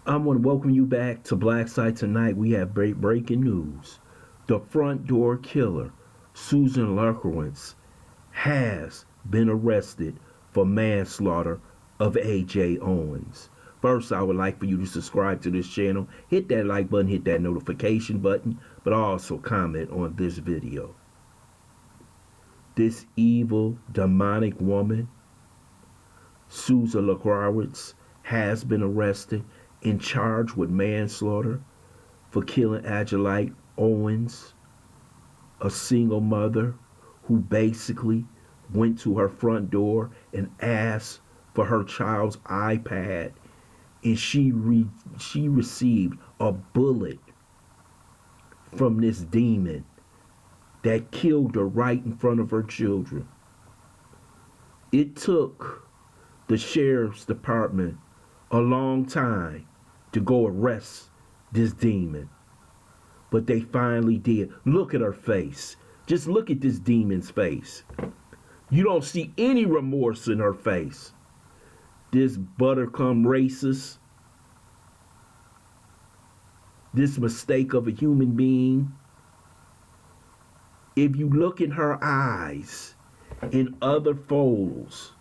I want to welcome you back to Black Site. Tonight we have breaking news. The front door killer, Susan Lorincz, has been arrested for manslaughter of A.J. Owens. First, I would like for you to subscribe to this channel, hit that like button, hit that notification button, but also comment on this video. This evil, demonic woman, Susan Lorincz, has been arrested and charged with manslaughter for killing Ajike Owens, a single mother who basically went to her front door and asked for her child's iPad, and she received a bullet from this demon that killed her right in front of her children. It took the sheriff's department a long time to go arrest this demon, but they finally did. Look at her face. Just look at this demon's face. You don't see any remorse in her face. This buttercumb racist, this mistake of a human being. If you look in her eyes in other photos,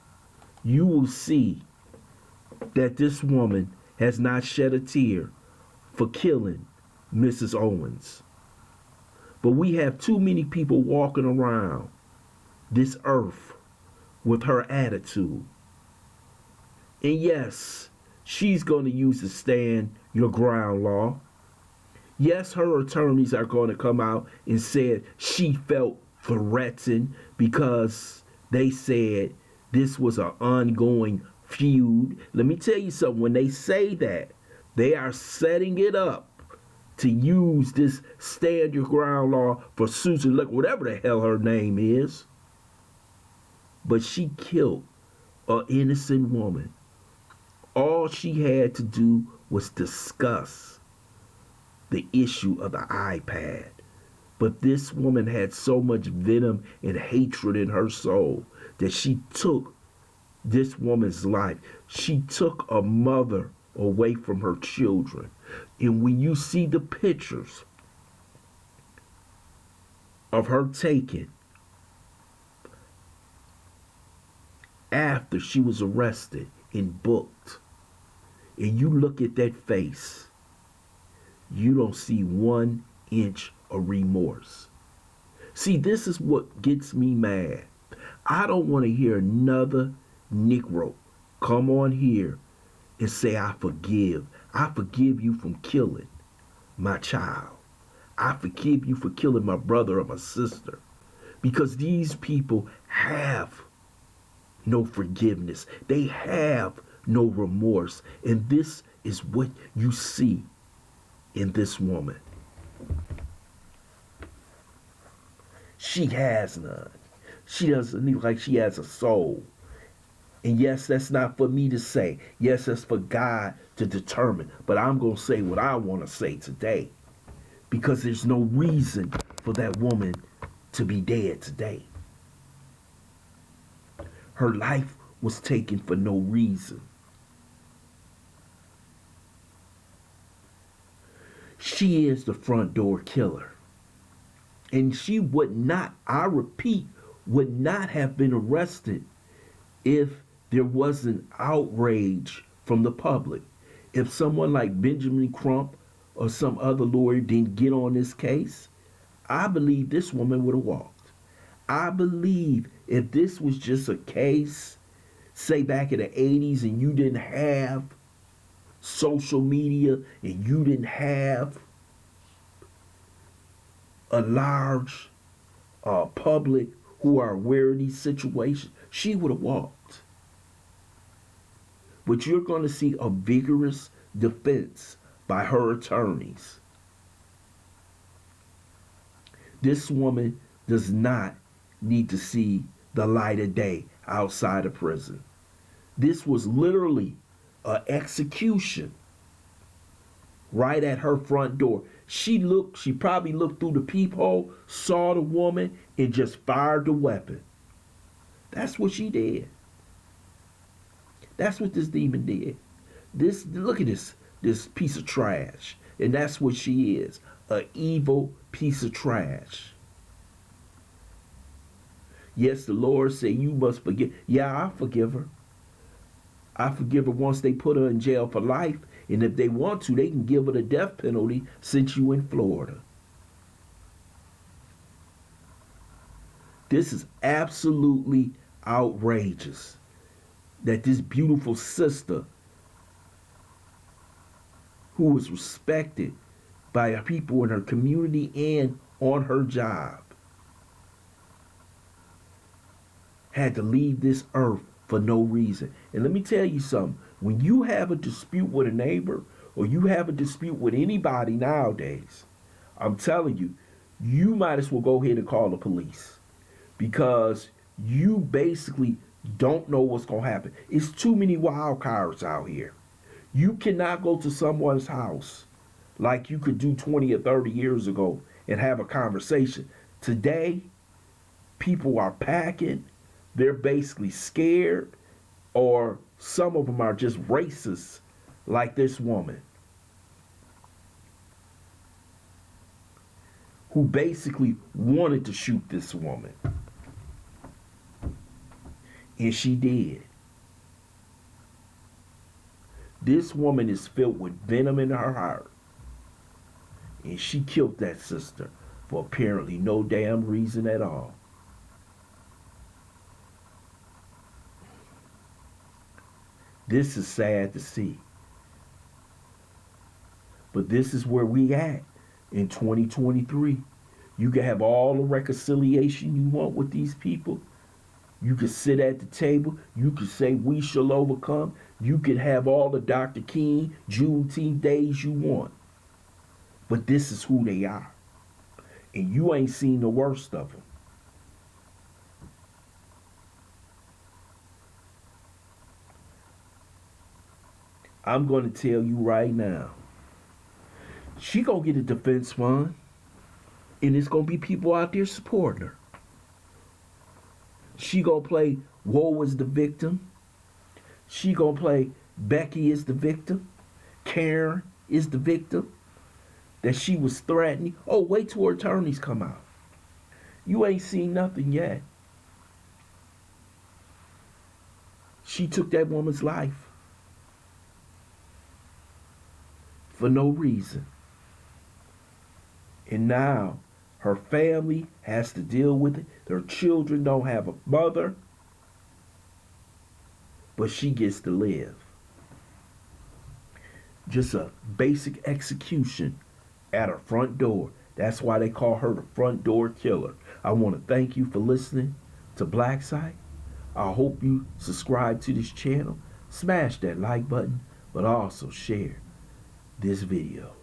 you will see that this woman has not shed a tear for killing Mrs. Owens. But we have too many people walking around this earth with her attitude. And yes, she's going to use the stand your ground law. Yes, her attorneys are going to come out and say she felt threatened because they said this was an ongoing feud. Let me tell you something. When they say that, they are setting it up to use this stand your ground law for Susan, look, whatever the hell her name is. But she killed an innocent woman. All she had to do was discuss the issue of the iPad. But this woman had so much venom and hatred in her soul that she took this woman's life. She took a mother away from her children. And when you see the pictures of her taken after she was arrested and booked, and you look at that face, you don't see 1 inch of remorse. See, this is what gets me mad. I don't want to hear another Negro come on here and say, I forgive you from killing my child. I forgive you for killing my brother or my sister. Because these people have no forgiveness. They have no remorse. And this is what you see in this woman. She has none. She doesn't look like she has a soul. And yes, that's not for me to say. Yes, that's for God to determine. But I'm going to say what I want to say today. Because there's no reason for that woman to be dead today. Her life was taken for no reason. She is the front door killer. And she would not, I repeat, would not have been arrested if there wasn't outrage from the public. If someone like Benjamin Crump or some other lawyer didn't get on this case, I believe this woman would have walked. I believe if this was just a case, say back in the 80s, and you didn't have social media and you didn't have a large public who are aware of these situations, she would have walked. But you're going to see a vigorous defense by her attorneys. This woman does not need to see the light of day outside of prison. This was literally an execution right at her front door. She probably looked through the peephole, saw the woman, and just fired the weapon. That's what she did. That's what this demon did. Look at this. this piece of trash. And that's what she is, a evil piece of trash. Yes, the Lord said you must forgive. Yeah, I forgive her. I forgive her once they put her in jail for life. And if they want to, they can give her the death penalty since you in Florida. This is absolutely outrageous that this beautiful sister, who is respected by people in her community and on her job, had to leave this earth for no reason. And let me tell you something. When you have a dispute with a neighbor or you have a dispute with anybody nowadays, I'm telling you, you might as well go ahead and call the police, because you basically don't know what's going to happen. It's too many wild cards out here. You cannot go to someone's house like you could do 20 or 30 years ago and have a conversation. Today, people are packing. They're basically scared, or some of them are just racist, like this woman, who basically wanted to shoot this woman. And she did. This woman is filled with venom in her heart. And she killed that sister for apparently no damn reason at all. This is sad to see. But this is where we at in 2023. You can have all the reconciliation you want with these people. You can sit at the table. You can say we shall overcome. You can have all the Dr. King, Juneteenth days you want. But this is who they are. And you ain't seen the worst of them. I'm going to tell you right now, she going to get a defense fund, and it's going to be people out there supporting her. She going to play woe is the victim. She going to play Becky is the victim. Karen is the victim. That she was threatening. Oh, wait till her attorneys come out. You ain't seen nothing yet. She took that woman's life for no reason. And now her family has to deal with it. Their children don't have a mother. But she gets to live. Just a basic execution at her front door. That's why they call her the front door killer. I want to thank you for listening to Black Site. I hope you subscribe to this channel. Smash that like button, but also share this video.